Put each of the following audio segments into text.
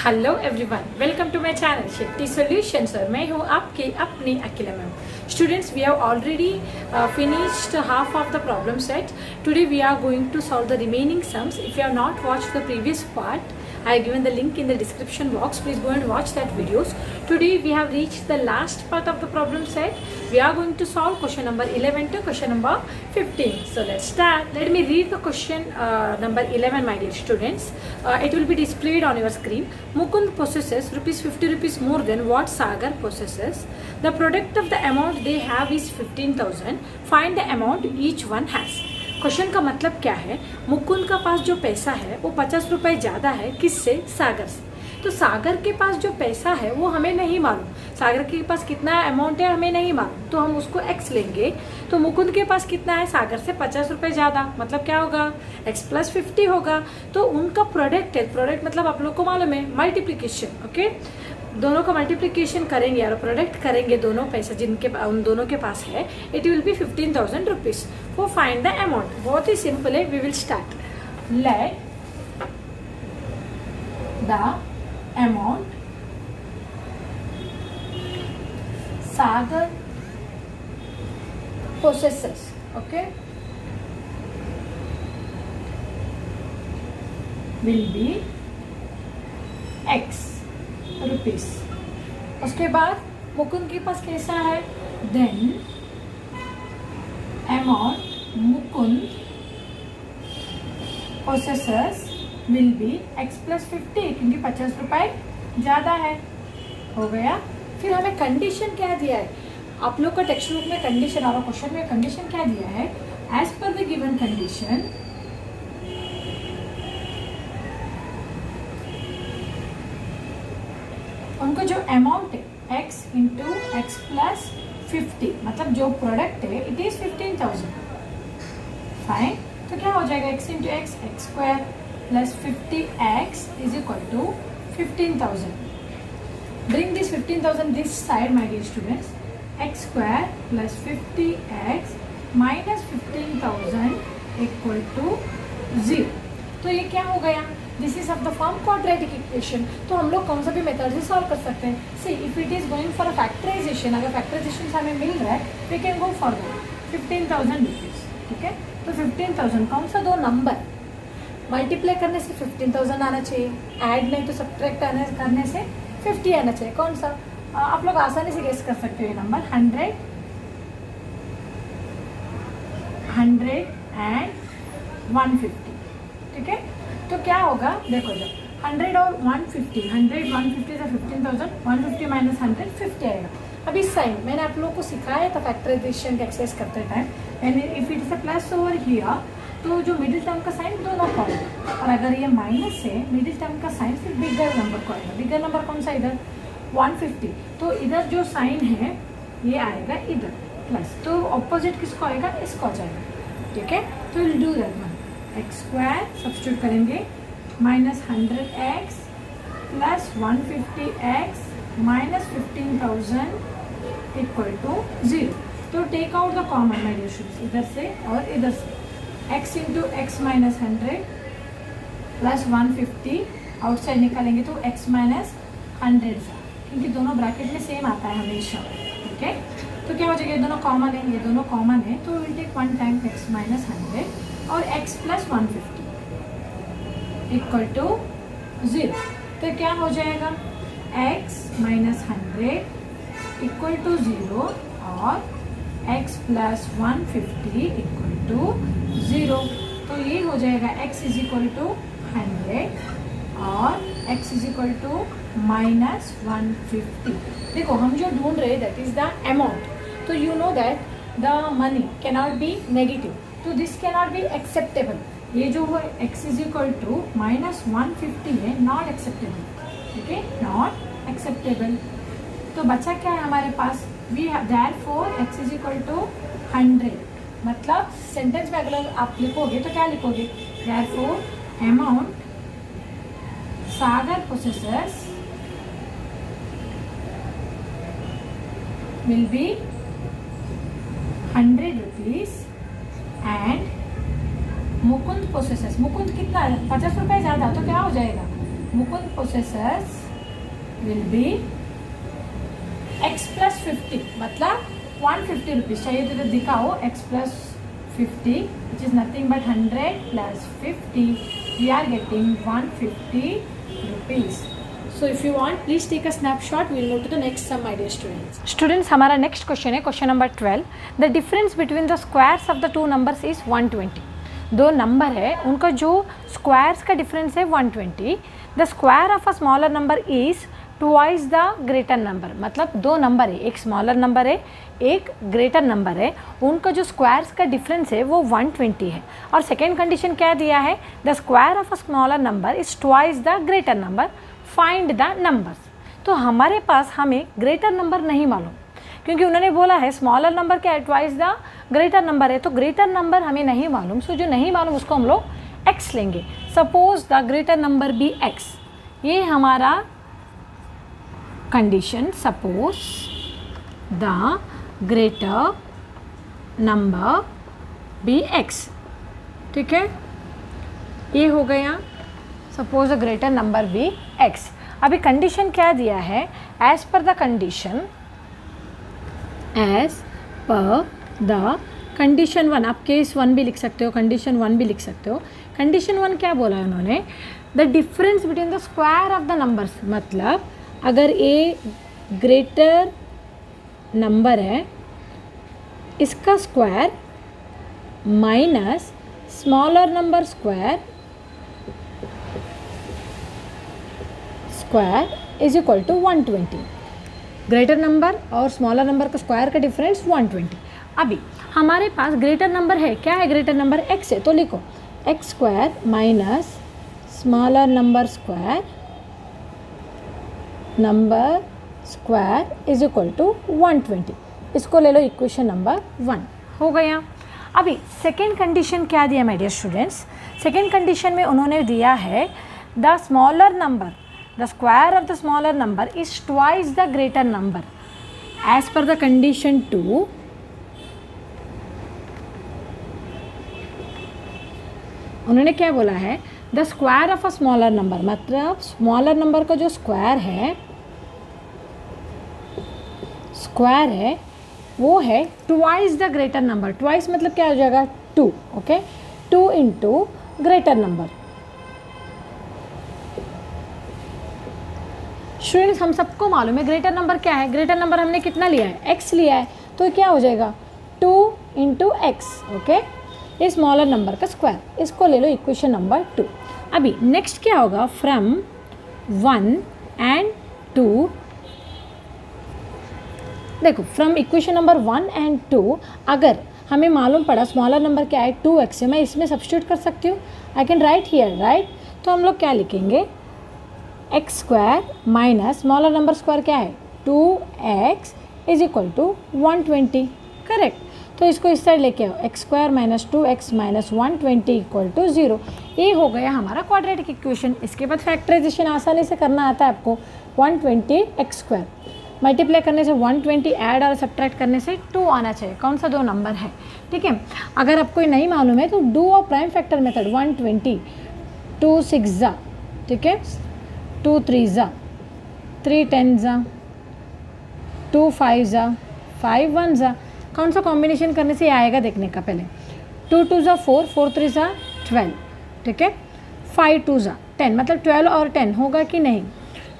Hello everyone, welcome to my channel Shetty solutions और मैं हूँ आपकी अपनी अकेला ma'am. Students, we have already finished half of the problem set. Today we are going to solve the remaining sums. If you have not watched the previous part, I have given the link in the description box. Please go and watch that videos. Today we have reached the last part of the problem set. We are going to solve question number 11 to question number 15. So let's start. Let me read the question number 11, my dear students. It will be displayed on your screen. Mukund possesses rupees 50 rupees more than what Sagar possesses. The product of the amount they have is 15,000. Find the amount each one has. Question का मतलब क्या है? मुकुंद का पास जो पैसा है वो 50 रुपए ज़्यादा है किससे? सागर से। तो सागर के पास जो पैसा है वो हमें नहीं मालूम। सागर के पास कितना अमाउंट है हमें नहीं मालूम, तो हम उसको x लेंगे। तो मुकुंद के पास कितना है? सागर से 50 रुपए ज़्यादा, मतलब क्या होगा? x प्लस 50 होगा। तो उनका प्रोडक्ट है, प्रोडक्ट मतलब आप लोग को मालूम है मल्टीप्लीकेशन। ओके, दोनों का मल्टीप्लिकेशन करेंगे और प्रोडक्ट करेंगे दोनों पैसा जिनके उन दोनों के पास है, इट विल बी 15,000 रुपीज। वो फाइंड द अमाउंट बहुत ही सिंपल है। We will start. Let the amount Sagar possesses, okay, will be x rupees. उसके बाद मुकुंद के पास कैसा है? Then amount Mukund possesses will be x plus 50, क्योंकि 50 रुपए ज़्यादा है। हो गया। फिर हमें कंडीशन क्या दिया है? आप लोग का टेक्स्ट बुक में कंडीशन और क्वेश्चन में कंडीशन क्या दिया है? As per the given condition उनको जो अमाउंट है x इंटू एक्स प्लस 50, मतलब जो प्रोडक्ट है इट इज 15,000। फाइन, तो क्या हो जाएगा? x into x x square plus 50x is equal to 15,000। Bring this 15,000 this side my dear students. X square plus 50x minus 15,000 equal to 0। तो ये क्या हो गया? This is of the form quadratic equation. तो हम लोग कौन सा भी मेथड से सॉल्व कर सकते हैं। See if it is going for a factorization, अगर फैक्टराइजेशन से हमें मिल रहा है we can go for the 15,000 rupees. ठीक है, तो 15,000 कौन सा? दो नंबर मल्टीप्लाई करने से 15,000 आना चाहिए, ऐड नहीं तो सब्ट्रैक्ट करने से 50 आना चाहिए। कौन सा? आप लोग आसानी से गेस कर सकते हो। ये नंबर 100 एंड 150। ठीक है, तो क्या होगा? देखो, जब 100 और 150, 100 150 से 15,000, 150 माइनस 100 50 आएगा। अब इस साइन मैंने आप लोगों को सिखाया था फैक्टराइजेशन का एक्सरसाइज करते time. And if it is a plus over here, तो जो मिडिल टर्म का साइन दोनों को आएगा, और अगर ये माइनस है मिडिल टर्म का साइन फिर बिगर नंबर को आएगा। बिगर नंबर कौन सा? इधर 150, तो इधर जो साइन है ये आएगा इधर प्लस, तो ऑपोजिट किसको आएगा? इसको आ जाएगा। ठीक है, तो will do that one. X square substitute करेंगे minus 100x plus 150x minus 15,000 equal to 0। तो take out the common my dear students, इधर से और इधर से। x into X minus 100 plus 150 outside निकालेंगे तो x माइनस 100, क्योंकि दोनों ब्रैकेट में सेम आता है हमेशा। ठीक है, तो क्या हो जाएगा? ये दोनों कॉमन है, ये दोनों कॉमन है, तो will take one time x minus 100 और x प्लस 150 इक्वल टू 0। तो क्या हो जाएगा? x माइनस 100 इक्वल टू 0 और x प्लस 150 इक्वल टू 0। तो ये हो जाएगा x इज इक्वल टू 100 और x is equal to minus 150। देखो, हम जो ढूंढ रहे दैट इज द अमाउंट। तो you know that the money cannot be negative, तो दिस कैनॉट बी एक्सेप्टेबल। ये जो है x is equal to minus 150 है, नॉट एक्सेप्टेबल। ठीक है, नॉट एक्सेप्टेबल। तो बचा क्या है हमारे पास? We therefore x is equal to 100। मतलब सेंटेंस में अगर आप लिखोगे तो क्या लिखोगे? Therefore amount Sagar possesses will B 100 rupees and Mukund possesses, Mukund कितना है 50 रुपए ज़्यादा, तो क्या हो जाएगा Mukund possesses will be x plus 50, मतलब 150 रुपीज़ चाहिए तो दिखाओ x plus 50 which is nothing but 100 plus 50, we are getting 150 rupees. So if you want, please take a snapshot. We will move to the next sum, my dear students. Students, हमारा next question है question number 12. The difference between the squares of the two numbers is 120. दो number है, उनका जो squares का difference है 120. The square of a smaller number is twice the greater number. मतलब दो नंबर है, एक स्मॉलर नंबर है, एक ग्रेटर नंबर है, उनका जो स्क्वायर्स का डिफरेंस है वो 120 है. और सेकेंड कंडीशन क्या दिया है? The square of a smaller number is twice the greater number, find the numbers. तो हमारे पास हमें ग्रेटर नंबर नहीं मालूम, क्योंकि उन्होंने बोला है स्मॉलर नंबर क्या है, ट्वाइस द ग्रेटर नंबर है, तो ग्रेटर नंबर हमें नहीं मालूम. सो जो नहीं मालूम उसको हम लोग x लेंगे. Suppose the greater number be x, ये हमारा condition. Suppose the greater number be x, ठीक है, ये हो गया. Suppose the greater number be x. अभी कंडीशन क्या दिया है? As per the condition, as per the condition 1, आप केस 1 भी लिख सकते हो, कंडीशन 1 भी लिख सकते हो. कंडीशन 1 क्या बोला है उन्होंने? The difference between the square of the numbers. मतलब अगर ए ग्रेटर नंबर है, इसका square minus smaller number square is equal to 120. Greater number और स्मॉलर नंबर का स्क्वायर का डिफरेंस 120. अभी हमारे पास ग्रेटर नंबर है, क्या है ग्रेटर नंबर? x है, तो लिखो x square minus smaller number square is equal to 120. इसको ले लो इक्वेशन नंबर 1. हो गया. अभी सेकेंड कंडीशन क्या दिया my dear students? Second condition में उन्होंने दिया है the smaller number, the square of the smaller number is twice the greater number. As per the condition 2, उन्होंने क्या बोला है? the square of a smaller number, मतलब स्मॉलर नंबर का जो स्क्वायर है वो है twice the greater number. Twice मतलब क्या हो जाएगा? 2. Okay, 2 into greater number. Students, हम सबको मालूम है ग्रेटर नंबर क्या है. ग्रेटर नंबर हमने कितना लिया है? x लिया है, तो क्या हो जाएगा? 2 इंटू एक्स. ओके, ये स्मॉलर नंबर का स्क्वायर. इसको ले लो इक्वेशन नंबर 2. अभी नेक्स्ट क्या होगा? फ्रॉम 1 एंड 2, देखो फ्रॉम इक्वेशन नंबर 1 एंड 2, अगर हमें मालूम पड़ा स्मॉलर नंबर क्या है 2x है, मैं इसमें सब्स्टिट्यूट कर सकती हूँ. I can write here, right. तो हम लोग क्या लिखेंगे? X square minus smaller number square क्या है? 2x is equal to 120. Correct. तो इसको इस साइड लेके आओ. X square minus 2x minus 120 equal to 0. ये हो गया हमारा क्वाड्रेटिक इक्वेशन. इसके बाद फैक्टराइजेशन आसानी से करना आता है आपको. 120 एक्स स्क्वायर मल्टीप्लाई करने से 120, ऐड और सब्ट्रैक्ट करने से 2 आना चाहिए. कौन सा 2 नंबर है? ठीक है. अगर आपको नहीं मालूम है तो डू और प्राइम फैक्टर मेथड. 120, 2 6 जा, ठीक है, 2 3 जा, 3 10 जा, 2 5 जा, 5 1 जा. कौन सा कॉम्बिनेशन करने से आएगा देखने का. पहले 2 2 जा 4, 4 3 जा 12, ठीक है, 5 2 जा 10, मतलब 12 और 10 होगा कि नहीं?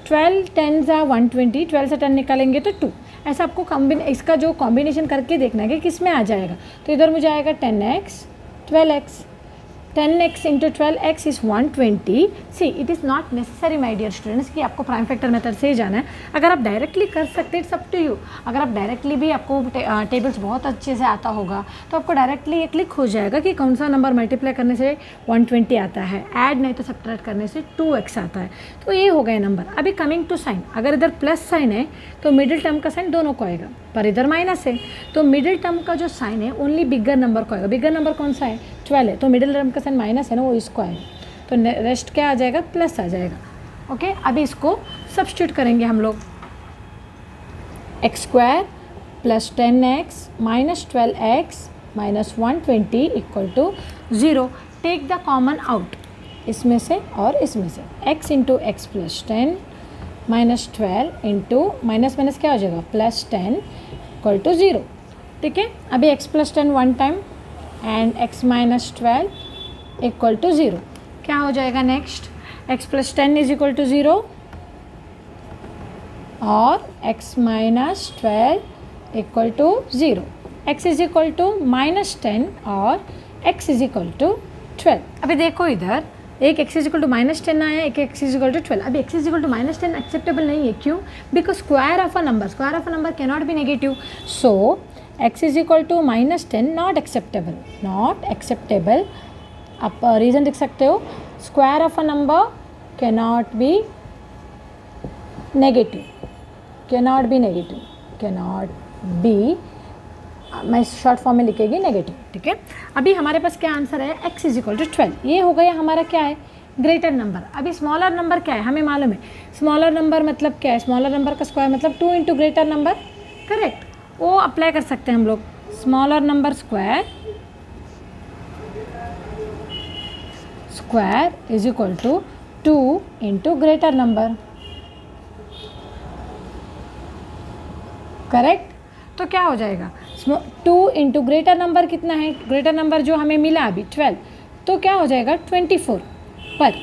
12 10 जा 120, 12 से 10 निकालेंगे तो 2. ऐसा आपको इसका जो कॉम्बिनेशन करके देखना है कि किस में आ जाएगा. तो इधर मुझे आएगा 10x 12x. 10x into 12x is 120. See it is not necessary my dear students कि आपको प्राइम फैक्टर मेथड से ही जाना है. अगर आप डायरेक्टली कर सकते, इट्स अप टू यू. अगर आप डायरेक्टली भी आपको टेबल्स बहुत अच्छे से आता होगा तो आपको डायरेक्टली ये क्लिक हो जाएगा कि कौन सा नंबर मल्टीप्लाई करने से 120 आता है, ऐड नहीं तो सब्ट्रैक्ट करने से 2x आता है. तो ये हो गए नंबर. अभी कमिंग टू साइन, अगर इधर प्लस साइन है तो मिडिल टर्म का साइन दोनों को आएगा, पर इधर माइनस है तो मिडिल टर्म का जो साइन है ओनली बिगर नंबर को आएगा. बिगर नंबर कौन सा है? 12 है, तो मिडिल टर्म का साइन माइनस है ना, वो इसको आएगा. तो रेस्ट क्या आ जाएगा? प्लस आ जाएगा. ओके, अभी इसको सब्स्टिट्यूट करेंगे हम लोग. X square plus 10x minus 12x minus 120 equal to 0. Take the common out. इसमें से और इसमें से, x into x plus 10 minus 12 into minus minus क्या हो जाएगा प्लस 10 इक्वल टू 0। ठीक है, अभी x plus 10 one time and x minus 12 equal to 0। क्या हो जाएगा next, x plus 10 is equal to 0 और x minus 12 equal to 0। x is equal to minus 10 और x इज इक्वल टू 12। अभी देखो इधर एक x is equal to minus 10 आया, एक x इज इक्वल टू 12। अभी x is equal to minus 10 acceptable नहीं है, क्यों? Because square of a number cannot be negative, so x is equal to minus 10 not acceptable. आप reason देख सकते हो, square of a number cannot be negative, मैं short form में लिखेगी नेगेटिव। ठीक है, अभी हमारे पास क्या आंसर है, x इज इक्वल टू 12। ये हो गया हमारा क्या है, ग्रेटर नंबर। अभी स्मॉलर नंबर क्या है, हमें मालूम है स्मॉलर नंबर मतलब क्या है, स्मॉलर नंबर का स्क्वायर मतलब 2 इंटू ग्रेटर नंबर, करेक्ट, वो अप्लाई कर सकते हैं हम लोग। Smaller number square is equal to 2 into greater number, correct. तो क्या हो जाएगा, 2 इंटू ग्रेटर नंबर कितना है, ग्रेटर नंबर जो हमें मिला अभी 12, तो क्या हो जाएगा 24। पर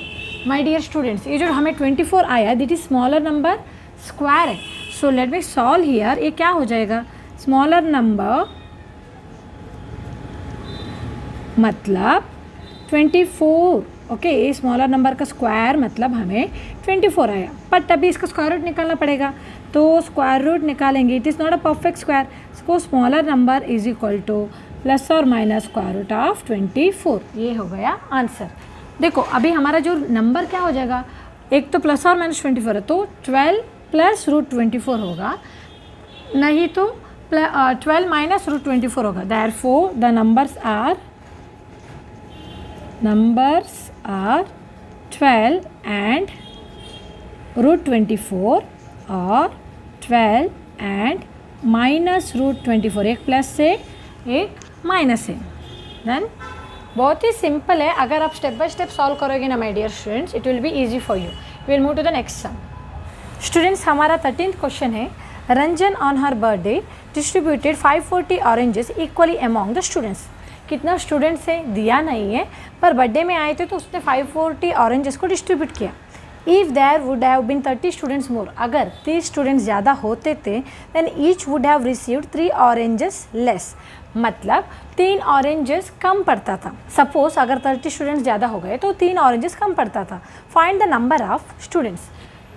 माय डियर स्टूडेंट्स, ये जो हमें 24 आया that is smaller number square है, so let me solve here. ये क्या हो जाएगा, स्मॉलर नंबर मतलब 24, ओके, ये स्मॉलर नंबर का स्क्वायर मतलब हमें 24 आया, बट अभी इसका स्क्वायर रूट निकालना पड़ेगा, तो स्क्वायर रूट निकालेंगे, it is not a perfect square, so smaller number is equal two plus और माइनस स्क्वायर रूट ऑफ 24। ये हो गया आंसर। देखो अभी हमारा जो नंबर क्या हो जाएगा, एक तो प्लस और माइनस 24 है, तो 12 प्लस रूट 24 होगा, नहीं तो 12 माइनस रूट 24 होगा। Therefore the numbers are 12 and root 24 और 12 and माइनस रूट 24, एक प्लस से एक माइनस से। देन बहुत ही सिंपल है, अगर आप स्टेप बाय स्टेप सॉल्व करोगे ना my dear students, it will be easy for you. Will move to the next sum. Students हमारा 13th क्वेश्चन है, Ranjan on her birthday distributed 540 oranges equally among the students. कितना students है दिया नहीं है, पर बर्थडे में आए थे तो उसने 540 ऑरेंजेस को डिस्ट्रीब्यूट किया। If there would have been 30 students more, अगर 30 स्टूडेंट्स ज़्यादा होते थे, then each would have received 3 oranges less, मतलब 3 ऑरेंजेस कम पड़ता था। सपोज अगर 30 स्टूडेंट्स ज़्यादा हो गए तो 3 ऑरेंजेस कम पड़ता था। Find the number of students,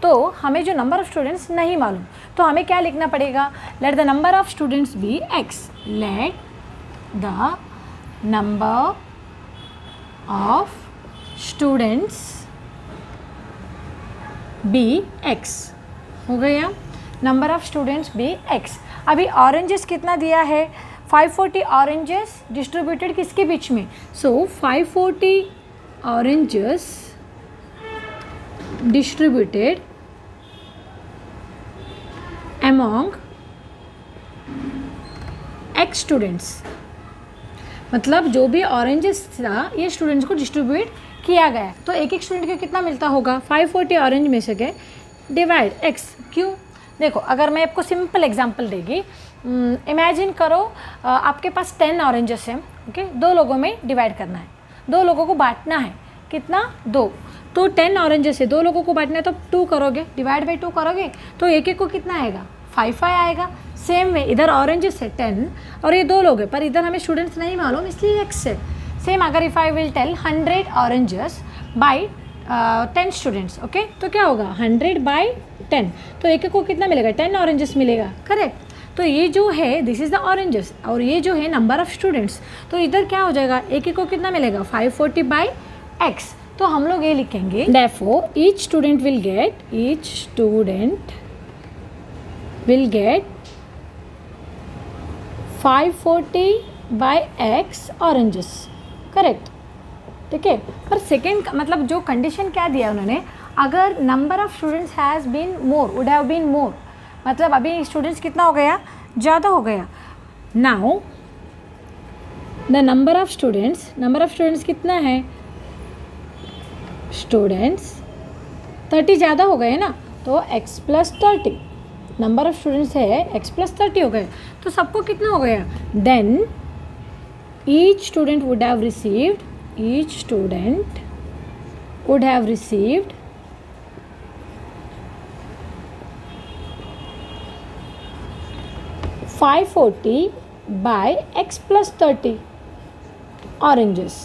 तो हमें जो नंबर ऑफ स्टूडेंट्स नहीं मालूम, तो हमें क्या लिखना पड़ेगा, let the number of students be x, let the number of students be x। हो गया, number of students be x। अभी ऑरेंजेस कितना दिया है, 540 ऑरेंजेस डिस्ट्रीब्यूटेड किसके बीच में, सो 540 oranges distributed among x students, मतलब जो भी ऑरेंजेस था ये स्टूडेंट्स को डिस्ट्रीब्यूट किया गया, तो एक एक स्टूडेंट को कितना मिलता होगा, 540 ऑरेंज में से के डिवाइड x। क्यों, देखो अगर मैं आपको सिंपल एग्जांपल देगी, इमेजिन करो आपके पास 10 ऑरेंजेस हैं, ओके, 2 लोगों में डिवाइड करना है, 2 लोगों को बांटना है, कितना 2, तो 10 ऑरेंजेस है, 2 लोगों को बांटना है तो 2 करोगे, डिवाइड बाई 2 करोगे तो एक एक को कितना आएगा, 5 आएगा। सेम वे इधर ऑरेंजेस है 10 और ये 2 लोग हैं, पर इधर हमें स्टूडेंट्स नहीं मालूम इसलिए x है। सेम अगर if I will tell 100 oranges by 10 students, okay, तो क्या होगा 100 बाई 10, तो एक एक को कितना मिलेगा, 10 ऑरेंजेस मिलेगा, करेक्ट। तो ये जो है दिस इज़ द ऑरेंजेस और ये जो है नंबर ऑफ स्टूडेंट्स, तो इधर क्या हो जाएगा, एक एक को कितना मिलेगा 540 बाई x, तो हम लोग ये लिखेंगे therefore each student will get 540 by x oranges, correct, ठीक है। पर सेकेंड मतलब जो कंडीशन क्या दिया उन्होंने, अगर number of students has been more, would have been more, मतलब अभी स्टूडेंट्स कितना हो गया, ज़्यादा हो गया। Now the number of students कितना है, स्टूडेंट्स 30 ज़्यादा हो गए ना, तो x plus 30 number of students है x प्लस 30 हो गए, तो सबको कितना हो गया, then each student would have received 540 by x plus 30 oranges.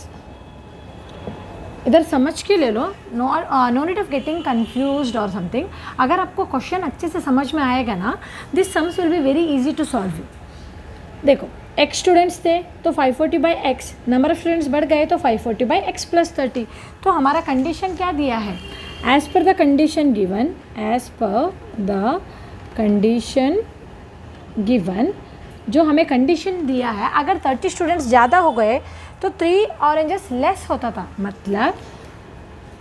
इधर समझ के ले लो, no need of getting confused और समथिंग। अगर आपको क्वेश्चन अच्छे से समझ में आएगा ना, this sums will be very easy to solve. देखो x स्टूडेंट्स थे तो 540 by x, number of students बढ़ गए तो 540 बाई एक्स प्लस 30। तो हमारा कंडीशन क्या दिया है, as per the condition given, जो हमें कंडीशन दिया है, अगर 30 स्टूडेंट्स ज़्यादा हो गए तो 3 ऑरेंजेस लेस होता था, मतलब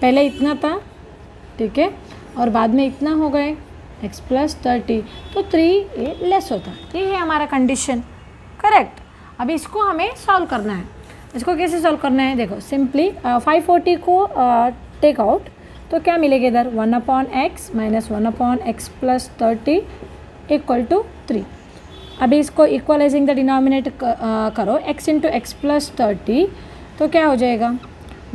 पहले इतना था, ठीक है, और बाद में इतना हो गए x प्लस 30, तो 3 लेस होता। ये है हमारा कंडीशन, करेक्ट। अभी इसको हमें सॉल्व करना है। इसको कैसे सॉल्व करना है, देखो सिंपली 540 को टेक आउट, तो क्या मिलेगा इधर 1/x minus 1/x plus 30 equal to 3। अभी इसको इक्वलाइजिंग द डिनोमिनेटर करो, x इंटू एक्स प्लस 30, तो क्या हो जाएगा,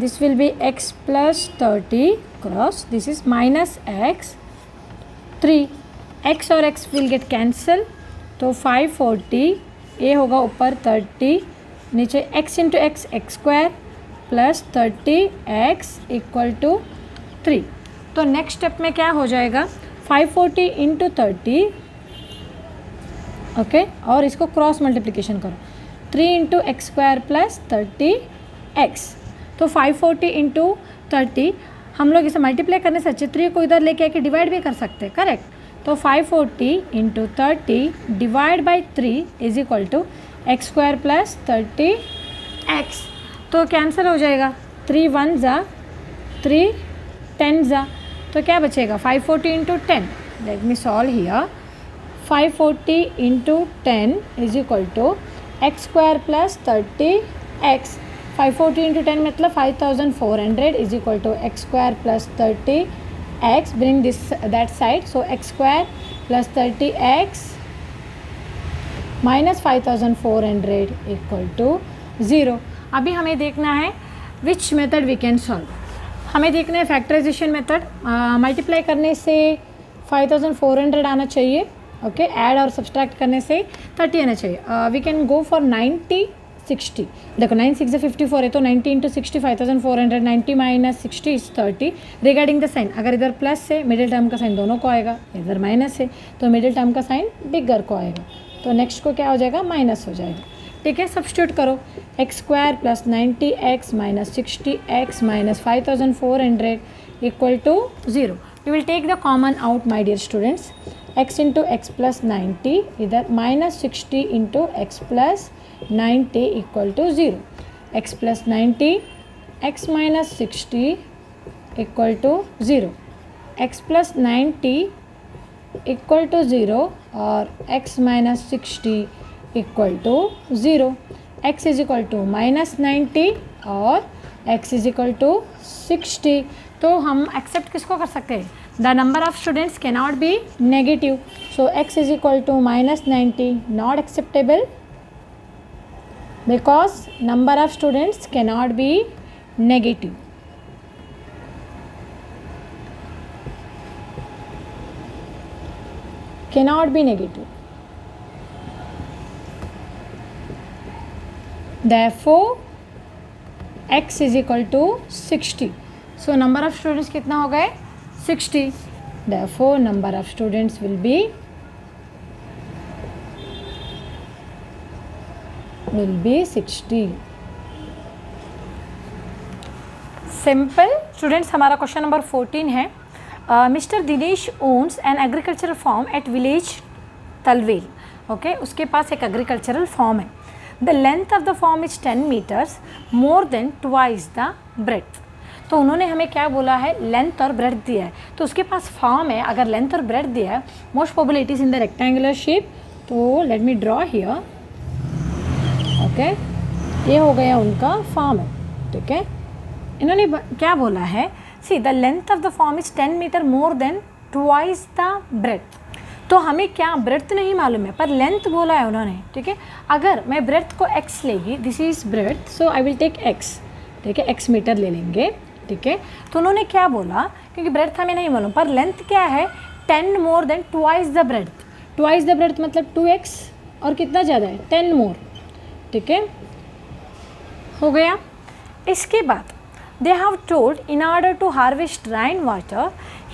this will be x plus 30 cross this is minus x 3, x और x विल गेट कैंसल, तो 540 ये होगा ऊपर 30, नीचे x into x x square plus 30x equal to 3। तो नेक्स्ट स्टेप में क्या हो जाएगा, 540 इंटू 30, ओके, और इसको क्रॉस मल्टीप्लिकेशन करो, 3 into x square plus 30x। तो 540 इंटू 30 हम लोग इसे मल्टीप्लाई करने से अच्छे 3 को इधर लेके आके डिवाइड भी कर सकते हैं, करेक्ट। तो 540 into 30 divide by 3 is equal to x square plus 30x। तो कैंसिल हो जाएगा, 3 1 ज़ा 3 10 ज़ा, तो क्या बचेगा 540 into 10, let me solve here. 540 into 10 is equal to x square plus 30x। 540 into 10 मतलब 5400 is equal to x square plus 30x, bring this that side, so x square plus 30x minus 5400 equal to 0। अभी हमें देखना है which method we can solve. हमें देखना है factorisation method, multiply करने से 5400 आना चाहिए, ओके, ऐड और सब्सट्रैक्ट करने से 30 आना चाहिए। वी कैन गो फॉर 90 60, देखो 9 6 54 है, तो 90 into 60 5400, 90 minus 60 is 30। Regarding the sign, अगर इधर प्लस है मिडिल टर्म का साइन दोनों को आएगा, इधर माइनस है तो मिडिल टर्म का साइन बिगर को आएगा, तो नेक्स्ट को क्या हो जाएगा, माइनस हो जाएगा, ठीक है। सब्स्टिट्यूट करो, x square plus 90x minus 60x minus 5400 equal to 0। You will take the common out my dear students, x into x plus 90, इधर minus 60 into x plus 90 equal to 0, x plus 90 x minus 60 equal to 0, x plus 90 equal to 0 और x minus 60 equal to 0, x is equal to minus 90 और x is equal to 60। तो हम accept किसको कर सकते हैं, the number of students can not be negative, so x is equal to minus 90 not acceptable because number of students cannot be negative. Cannot be negative. Therefore, x is equal to 60. So number of students कितना हो गए 60. Therefore, number of students will be will be 60. Simple students, हमारा question number 14 है। Mister Dinesh owns an agricultural farm at village Talwel, okay, उसके पास एक agricultural farm है। The length of the farm is 10 metres more than twice the breadth. तो उन्होंने हमें क्या बोला है, लेंथ और ब्रेथ दिया है। तो उसके पास फार्म है, अगर लेंथ और ब्रेथ दिया है, most probabilities in the rectangular shape. तो let me draw here, okay, ये हो गया उनका फार्म है, ठीक है। इन्होंने क्या बोला है, see the length of the form is 10 metre more than twice the breadth. तो हमें क्या ब्रेथ नहीं मालूम है पर लेंथ बोला है उन्होंने, ठीक है। अगर मैं ब्रेथ को x लेगी, this is breadth, so I will take x, ठीक है, x मीटर ले लेंगे, ठीक है। तो उन्होंने क्या बोला, क्योंकि ब्रेथ हमें नहीं मालूम पर लेंथ क्या है 10 more than twice the breadth. Twice the breadth मतलब 2x और कितना ज़्यादा है 10 मोर, ठीक है, हो गया। इसके बाद they have told in order to harvest rainwater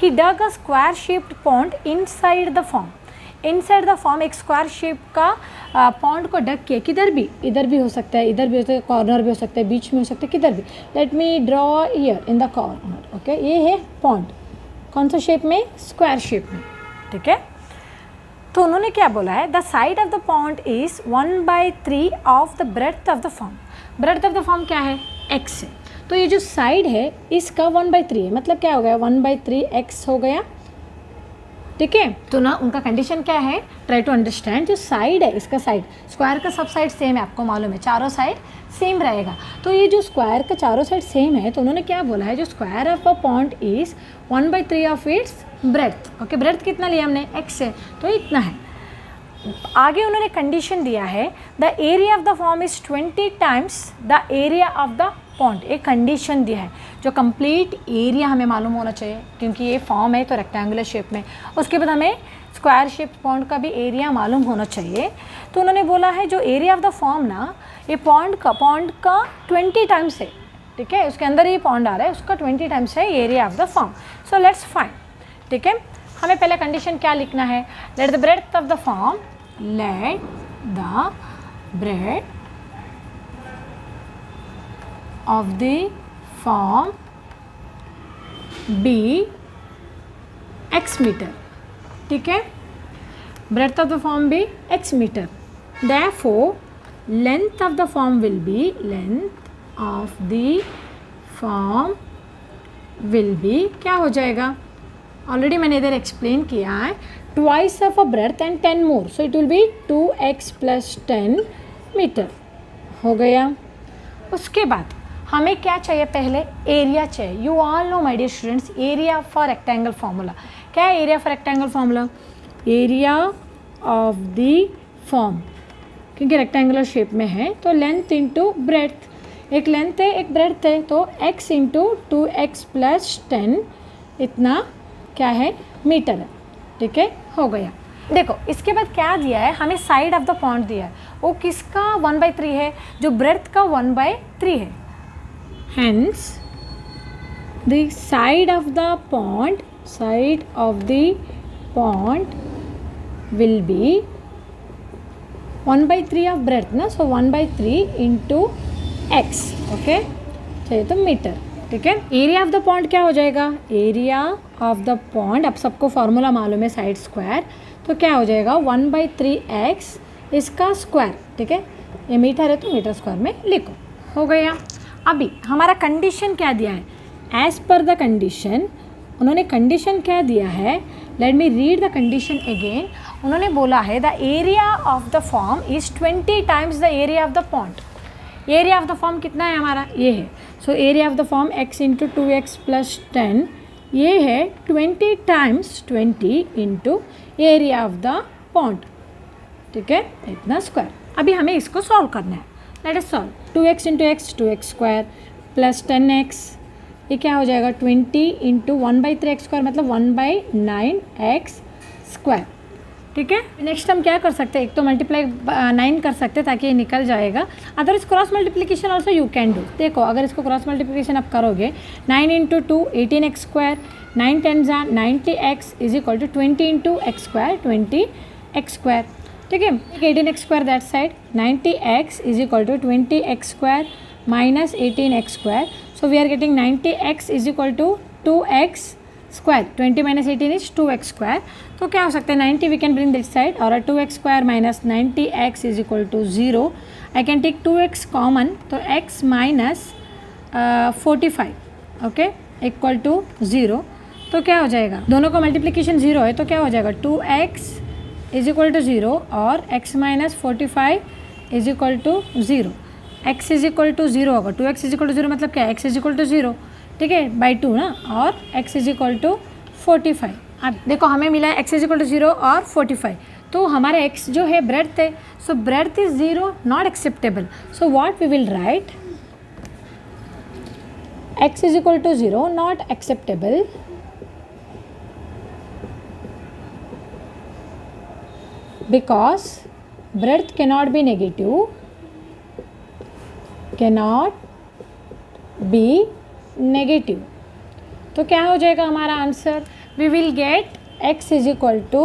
he dug a square shaped pond inside the farm। inside the farm एक square shape का pond को डग किया, किधर भी, इधर भी हो सकता है, इधर भी हो सकता है, कॉर्नर भी हो सकता है, बीच में हो सकता है, किधर भी। Late me draw here in the corner, okay. ये है पॉन्ड, कौन सा शेप में, स्क्वायर शेप में, ठीक है। तो उन्होंने क्या बोला है, the side of the pond is 1/3 of the breadth of the form. Breadth of the form क्या है, x है, तो ये जो साइड है इसका 1/3 है, मतलब क्या हो गया 1/3 x हो गया, ठीक है। तो ना उनका कंडीशन क्या है, ट्राई टू अंडरस्टैंड। जो साइड है इसका साइड, स्क्वायर का सब साइड सेम है, आपको मालूम है, चारों साइड सेम रहेगा। तो ये जो स्क्वायर का चारों साइड सेम है, तो उन्होंने क्या बोला है, जो square of a pond is 1/3 of its breadth, okay. Breadth कितना लिया हमने, x है, तो इतना है। आगे उन्होंने कंडीशन दिया है, the area of the form is 20 times the area of the pond. एक कंडीशन दिया है, जो कंप्लीट एरिया हमें मालूम होना चाहिए, क्योंकि ये फॉर्म है तो रेक्टेंगुलर शेप में। उसके बाद हमें स्क्वायर शेप पॉन्ड का भी एरिया मालूम होना चाहिए। तो उन्होंने बोला है जो एरिया ऑफ द फॉर्म ना, ये पॉन्ड का 20 टाइम्स है, ठीक है। उसके अंदर ये पॉन्ड आ रहा है, उसका 20 टाइम्स है area of the form. So let's find, ठीक है। हमें पहले कंडीशन क्या लिखना है, let the breadth of the form, let the breadth of the form be x meter, ठीक है। breadth of the form be x meter, therefore length of the form will be, length of the form will be क्या हो जाएगा, already मैंने इधर explain किया है, twice of a breadth and 10 more, so it will be 2x plus 10 metre, हो गया। उसके बाद हमें क्या चाहिए, पहले एरिया चाहिए। You all know my dear students, area for rectangle formula क्या है, area for rectangle formula, area of the form, क्योंकि रेक्टेंगुलर शेप में है तो लेंथ इंटू ब्रेथ, एक लेंथ है एक ब्रेथ है, तो x इंटू 2x प्लस 10 इतना क्या है, मीटर है, ठीक है, हो गया। देखो इसके बाद क्या दिया है, हमें साइड ऑफ द पॉन्ड दिया है, वो किसका 1/3 है, जो ब्रेथ का 1/3 है। Hence, the side of the pond will be 1/3 of breadth ना, so 1/3 into x, ओके, चाहिए तो मीटर, ठीक है। एरिया ऑफ द पॉन्ड क्या हो जाएगा, एरिया ऑफ द पॉन्ड, अब सबको फार्मूला मालूम है साइड स्क्वायर, तो क्या हो जाएगा 1/3x इसका स्क्वायर, ठीक है। ये मीटर है तो मीटर स्क्वायर में लिखो, हो गया। अभी हमारा कंडीशन क्या दिया है, एज पर द कंडीशन, उन्होंने कंडीशन क्या दिया है, let me read the condition again. उन्होंने बोला है the area of the form is 20 times the area of the pond. Area of the form कितना है हमारा, ये है, so area of the form x into 2x plus 10, ये है 20 times 20 into area of the pond, ठीक है, इतना स्क्वायर। अभी हमें इसको सॉल्व करना है, let us solve. 2x into x 2x square plus 10x, ये क्या हो जाएगा 20 इंटू 1/3x स्क्वायर मतलब 1/9x स्क्वायर, ठीक है। नेक्स्ट हम क्या कर सकते हैं, एक तो मल्टीप्लाई 9 कर सकते हैं ताकि ये निकल जाएगा, other cross multiplication also you can do. देखो अगर इसको क्रॉस मल्टीप्लिकेशन आप करोगे, 9 into 2 18x square, 9 10 90x is equal to 20 into x square 20x square, ठीक है। 18x square that side, 90x is equal to 20x square minus 18x square, so we are getting 90x is equal to 2x square, 20 minus 18 is 2x square. तो क्या हो सकता है 90 we can bring this side और 2x square minus 90x is equal to 0, I can take 2x common, तो x minus 45, okay, equal to 0। तो क्या हो जाएगा, दोनों का मल्टीप्लिकेशन 0 है तो क्या हो जाएगा 2x इज इक्वल टू 0 और x minus 45 is equal to 0, x is equal to 0 होगा, 2x इज इक्वल टू 0 मतलब क्या है x इज इक्वल टू 0, ठीक है, बाई 2 ना, और x इज इक्वल टू 45। अब देखो हमें मिला है x इज इक्वल टू 0 और 45, तो हमारा x जो है ब्रेड्थ है, so breadth is 0, not acceptable. So what we will write, x is equal to 0, not acceptable, because breadth cannot be negative, तो क्या हो जाएगा हमारा answer, we will get x is equal to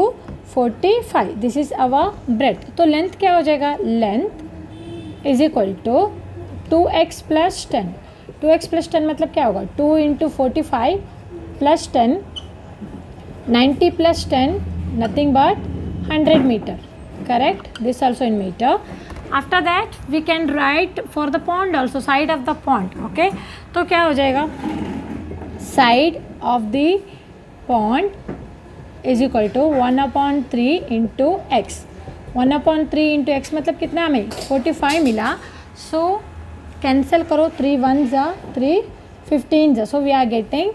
45, this is our breadth. तो length क्या हो जाएगा, length is equal to 2x plus 10, 2x plus 10 मतलब क्या होगा, 2 into 45 plus 10, 90 plus 10 nothing but 100 metre, correct, this also in metre. After that we can write for the pond also, side of the pond, okay. तो क्या हो जाएगा, side of the pond is equal to 1/3 into x, 1/3 into x मतलब कितना हमें 45 मिला, सो cancel करो, 3 1 जा 3, 15 जा, so we are getting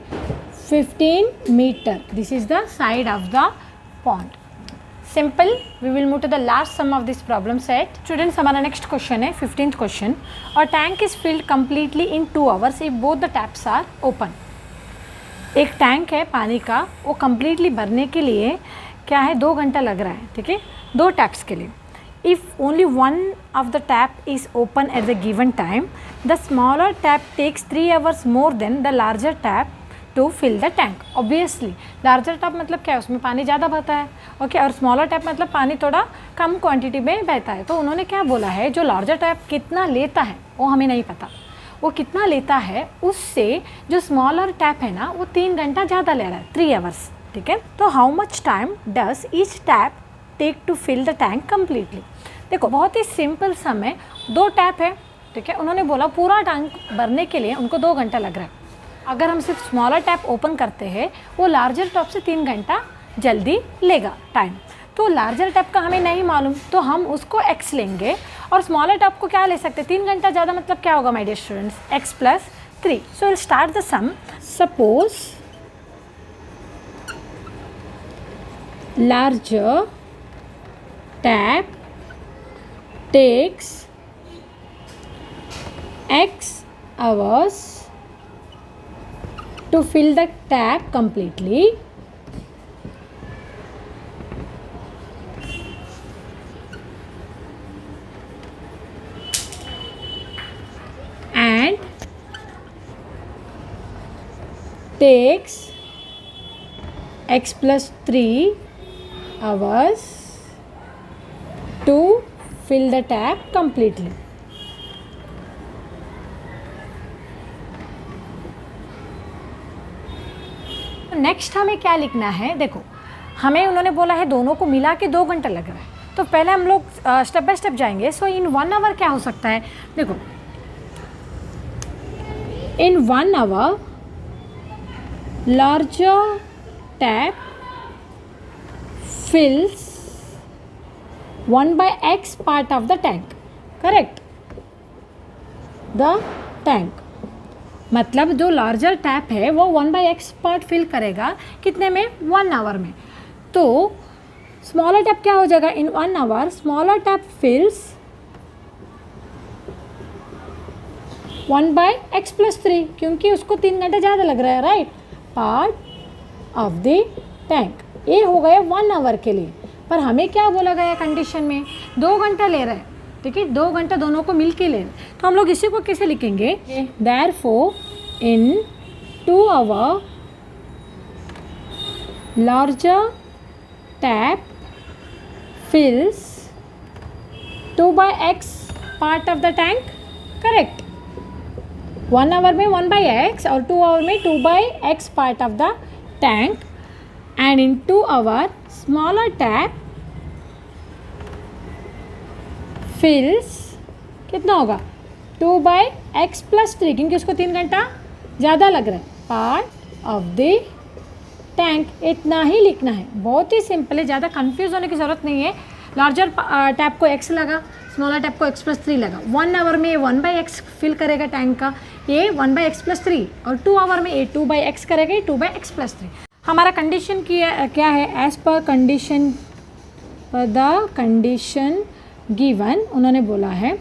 15 metre, this is the side of the pond. Simple, we will move to the last sum of this problem set. Students हमारा next question है 15th question, और tank is filled completely in 2 hours if both the taps are open. एक tank है पानी का, वो completely भरने के लिए क्या है 2 घंटा लग रहा है, ठीक है, 2 टैप्स के लिए। If only one of the tap is open at the given time, the smaller tap takes 3 hours more than the larger tap to fill the tank. Obviously, larger tap मतलब क्या है, उसमें पानी ज़्यादा बहता है, ओके, और smaller tap मतलब पानी थोड़ा कम क्वांटिटी में बहता है। तो उन्होंने क्या बोला है, जो larger tap कितना लेता है वो हमें नहीं पता, वो कितना लेता है, उससे जो smaller tap है ना वो 3 घंटा ज़्यादा ले रहा है, 3 hours, ठीक है। तो how much time does each tap take to fill the tank completely. देखो बहुत ही सिंपल सम है, 2 टैप है, ठीक है, उन्होंने बोला पूरा टैंक भरने के लिए उनको 2 घंटा लग रहा है। अगर हम सिर्फ स्मॉलर टैप ओपन करते हैं, वो लार्जर टैप से 3 घंटा जल्दी लेगा टाइम। तो लार्जर टैप का हमें नहीं मालूम, तो हम उसको x लेंगे, और स्मॉलर टैप को क्या ले सकते हैं, 3 घंटा ज़्यादा मतलब क्या होगा my dear students, x plus 3। So will start the sum. Suppose larger tap takes x hours to fill the tap completely, and takes x plus 3 hours to fill the tap completely. Next हमें क्या लिखना है, देखो हमें उन्होंने बोला है दोनों को मिला के 2 घंटा लग रहा है, तो पहले हम लोग स्टेप बाय स्टेप जाएंगे। सो इन 1 hour क्या हो सकता है, देखो in 1 hour larger tap fills 1/x part of the tank, correct, the tank मतलब जो लार्जर टैप है वो 1/x पार्ट फिल करेगा कितने में, 1 hour में। तो स्मॉलर टैप क्या हो जाएगा, in 1 hour smaller tap fills 1/x plus 3, क्योंकि उसको 3 घंटा ज़्यादा लग रहा है, right, part of the tank. ये हो गया 1 hour के लिए, पर हमें क्या बोला गया कंडीशन में, 2 घंटा ले रहा है, ठीक है, 2 घंटा दोनों को मिल के ले रहे हैं। तो हम लोग इसी को कैसे लिखेंगे, therefore in 2 hour larger tap fills 2/x part of the tank, correct. 1 hour में 1/x और 2 hour में 2/x part of the tank, and in 2 hour smaller tap fills कितना होगा 2/x plus 3, क्योंकि उसको 3 घंटा ज़्यादा लग रहा है, पार्ट ऑफ द टैंक। इतना ही लिखना है, बहुत ही सिंपल है, ज़्यादा कंफ्यूज होने की ज़रूरत नहीं है। लार्जर टैप को x लगा, स्मॉलर टैप को x+3 लगा। 1 आवर में ये 1/x फिल करेगा टैंक का, ये 1/x+3, और 2 आवर में ये 2/x करेगा, ये 2/x+3। हमारा कंडीशन क्या है, as per the condition given, उन्होंने बोला है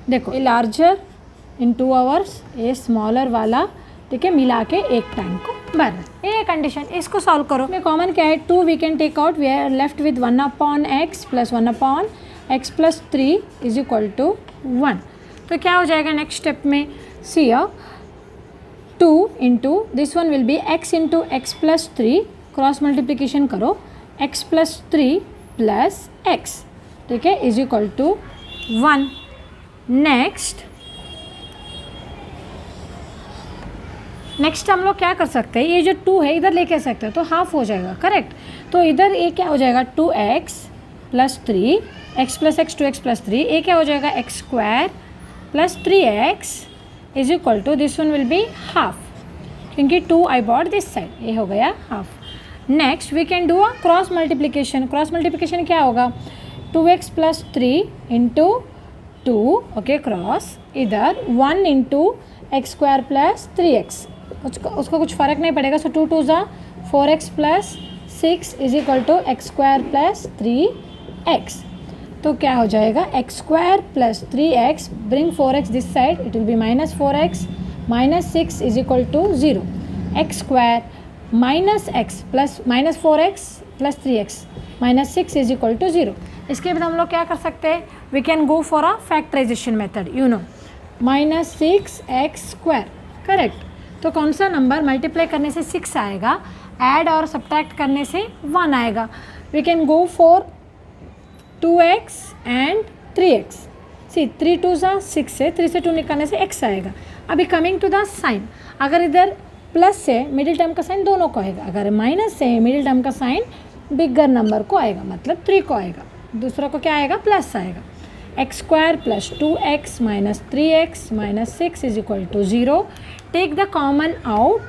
देखो ये लार्जर इन 2 आवर्स, ये स्मॉलर वाला, ठीक है, मिला के एक टैंक को भरना, ये कंडीशन। इसको सॉल्व करो, में कॉमन क्या है, 2 we can take out, we are left with 1/x + 1/x+3 = 1। तो क्या हो जाएगा नेक्स्ट स्टेप में, सी 2 into this one will be x into x+3, cross multiplication करो, x+3 + x, ठीक है, = 1। नेक्स्ट हम लोग क्या कर सकते हैं, ये जो 2 है इधर लेके आ सकते हैं, तो हाफ हो जाएगा, करेक्ट। तो इधर ये क्या हो जाएगा, 2x + 3, x + x 2x + 3, ये क्या हो जाएगा, x² + 3x = this one will be half, क्योंकि 2 आई बॉट दिस साइड, ये हो गया half. Next we can do a cross multiplication. Cross multiplication क्या होगा, 2x + 3 इंटू 2, ओके, क्रॉस, इधर 1 इंटू x² + 3x, उसको कुछ फ़र्क नहीं पड़ेगा, सो 2 2 ज़ा 4x + 6 = x² + 3x। तो क्या हो जाएगा, x² + 3x, bring 4x this side, it will B -4x - 6 = 0, x² - x plus -4x + 3x -6 = 0। इसके बाद हम लोग क्या कर सकते हैं, we can go for a factorisation method, you know, -6x², correct. तो कौन सा नंबर मल्टीप्लाई करने से 6 आएगा, ऐड और सब्ट्रैक्ट करने से 1 आएगा। We can go for 2x and 3x। See 3 2 ज़ा 6 है, 3 से 2 निकालने से x आएगा। अभी कमिंग टू द साइन, अगर इधर प्लस से मिडिल टर्म का साइन दोनों को आएगा, अगर माइनस से मिडिल टर्म का साइन बिगर नंबर को आएगा, मतलब 3 को आएगा, दूसरा को क्या आएगा, प्लस आएगा। x² + 2x - 3x - 6 = 0। Take the common out,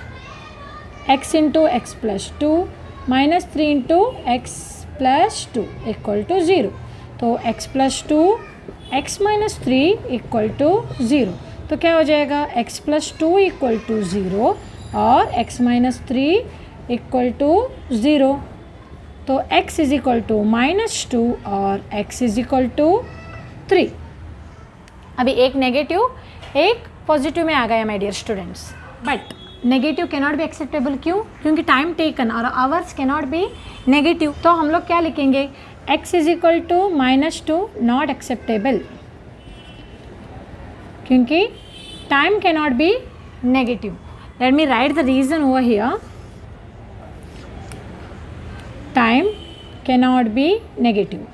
x into x+2 -3 into x+2 = 0। तो x+2 x - 3 = 0। तो क्या हो जाएगा, x+2 = 0 और x - 3 = 0। तो x = -2 और x = 3। अभी एक नेगेटिव एक पॉजिटिव में आ गया my dear students, but negative can not be acceptable, क्यों, क्योंकि टाइम टेकन और hours can not be negative. तो हम लोग क्या लिखेंगे, x = -2 नॉट एक्सेप्टेबल, क्योंकि time can not be negative. Let me write the reason over here, time can not be negative,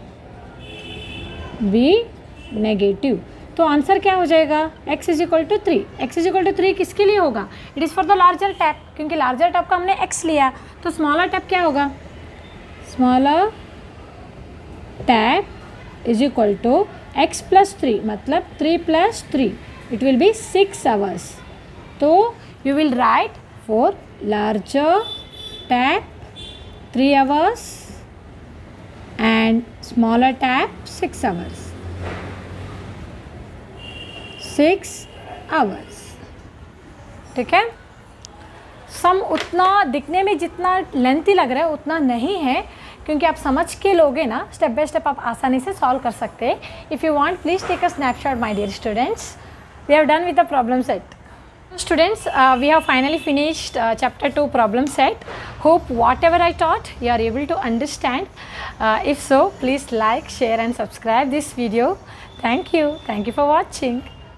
be negative. तो आंसर क्या हो जाएगा, x = 3। x = 3 किसके लिए होगा, it is for the larger tap, क्योंकि larger tap का हमने x लिया, तो स्मॉलर टैप क्या होगा, स्मॉलर टैप = x+3, मतलब 3 + 3, इट विल बी 6 आवर्स। तो you will write for larger tap 3 hours and smaller tap 6 hours, 6 hours, ठीक है। सम उतना दिखने में जितना लेंथी लग रहा है उतना नहीं है, क्योंकि आप समझ के लोगे ना, स्टेप बाय स्टेप आप आसानी से सॉल्व कर सकते हैं। If you want please take a snapshot my dear students. We have done with the problem set. Students, we have finally finished chapter 2 problem set. Hope whatever I taught you are able to understand. If so, please like, share and subscribe this video. Thank you for watching.